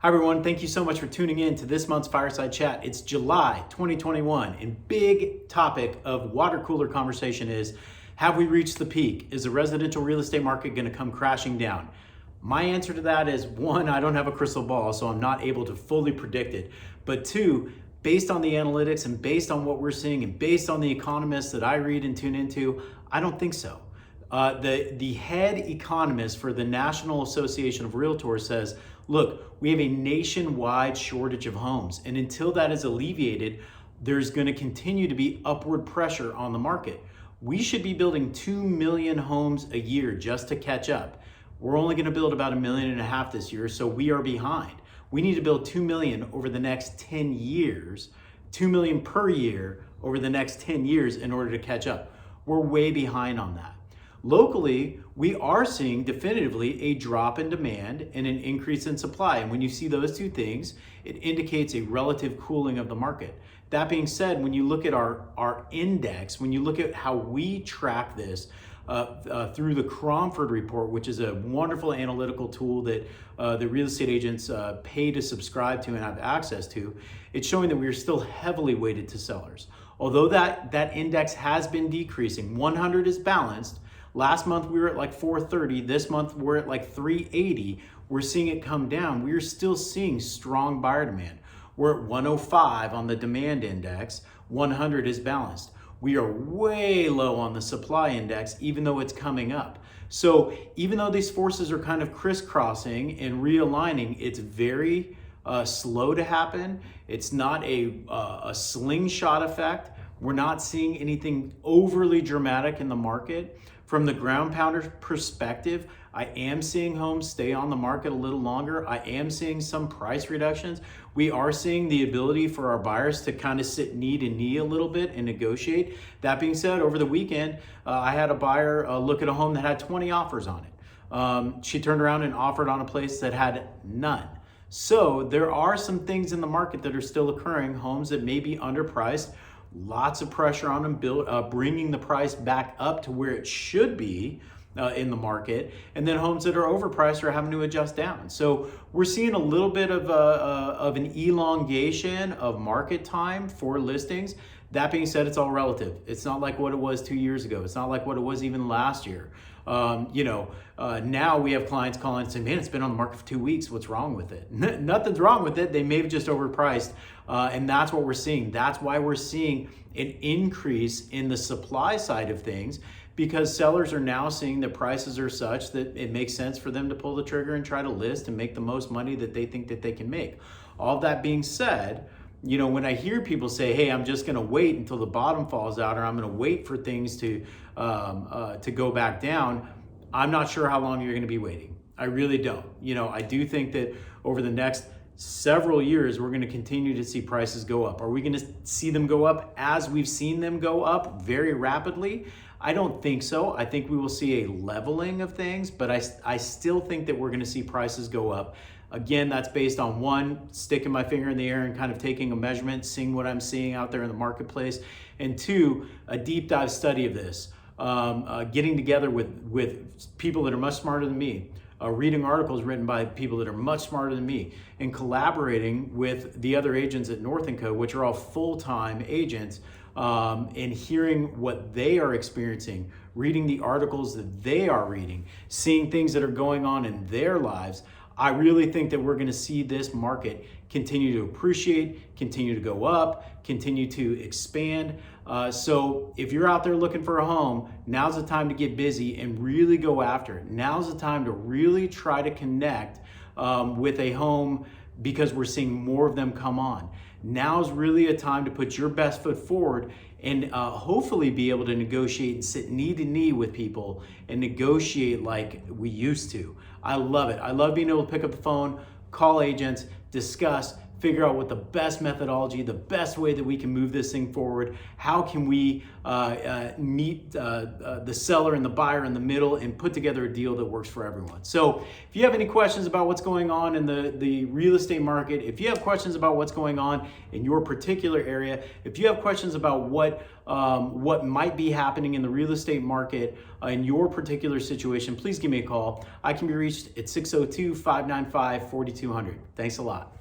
Hi everyone, thank you so much for tuning in to this month's Fireside Chat. It's July 2021 and big topic of water cooler conversation is, have we reached the peak? Is the residential real estate market gonna come crashing down? My answer to that is one, I don't have a crystal ball, so I'm not able to fully predict it. But two, based on the analytics and based on what we're seeing and based on the economists that I read and tune into, I don't think so. The head economist for the National Association of Realtors says, look, we have a nationwide shortage of homes. And until that is alleviated, there's going to continue to be upward pressure on the market. We should be building 2 million homes a year just to catch up. We're only going to build about 1.5 million this year, so we are behind. We need to build 2 million over the next 10 years, 2 million per year over the next 10 years in order to catch up. We're way behind on that. Locally, we are seeing definitively a drop in demand and an increase in supply. And when you see those two things, it indicates a relative cooling of the market. That being said, when you look at our index, when you look at how we track this through the Cromford report, which is a wonderful analytical tool that the real estate agents pay to subscribe to and have access to, it's showing that we are still heavily weighted to sellers. Although that index has been decreasing, 100 is balanced. Last month we were at like 430. This month we're at like 380. We're seeing it come down. We're still seeing strong buyer demand. We're at 105 on the demand index. 100 is balanced. We are way low on the supply index, even though it's coming up. So even though these forces are kind of crisscrossing and realigning, it's very slow to happen. It's not a slingshot effect. We're not seeing anything overly dramatic in the market. From the ground pounder perspective, I am seeing homes stay on the market a little longer. I am seeing some price reductions. We are seeing the ability for our buyers to kind of sit knee to knee a little bit and negotiate. That being said, over the weekend, I had a buyer look at a home that had 20 offers on it. She turned around and offered on a place that had none. So there are some things in the market that are still occurring, homes that may be underpriced, lots of pressure on them, bringing the price back up to where it should be in the market, and then homes that are overpriced are having to adjust down. So we're seeing a little bit of an elongation of market time for listings. That being said, it's all relative. It's not like what it was 2 years ago. It's not like what it was even last year. Now we have clients calling and saying, man, it's been on the market for 2 weeks. What's wrong with it? Nothing's wrong with it. They may have just overpriced. And that's what we're seeing. That's why we're seeing an increase in the supply side of things, because sellers are now seeing that prices are such that it makes sense for them to pull the trigger and try to list and make the most money that they think that they can make. All that being said, when I hear people say, hey, I'm just going to wait until the bottom falls out, or I'm going to wait for things to go back down, I'm not sure how long you're going to be waiting. I really don't. I do think that over the next several years, we're going to continue to see prices go up. Are we going to see them go up as we've seen them go up very rapidly? I don't think so. I think we will see a leveling of things, but I still think that we're going to see prices go up. Again, that's based on one, sticking my finger in the air and kind of taking a measurement, seeing what I'm seeing out there in the marketplace, and two, a deep dive study of this, getting together with people that are much smarter than me, reading articles written by people that are much smarter than me, and collaborating with the other agents at North & Co., which are all full-time agents, and hearing what they are experiencing, reading the articles that they are reading, seeing things that are going on in their lives. I really think that we're going to see this market continue to appreciate, continue to go up, continue to expand. So if you're out there looking for a home, now's the time to get busy and really go after it. Now's the time to really try to connect with a home, because we're seeing more of them come on. Now's really a time to put your best foot forward and hopefully be able to negotiate and sit knee to knee with people and negotiate like we used to. I love it. I love being able to pick up the phone, call agents, discuss, figure out what the best methodology, the best way that we can move this thing forward. How can we meet the seller and the buyer in the middle and put together a deal that works for everyone. So if you have any questions about what's going on in the real estate market, if you have questions about what's going on in your particular area, if you have questions about what might be happening in the real estate market in your particular situation, please give me a call. I can be reached at 602-595-4200. Thanks a lot.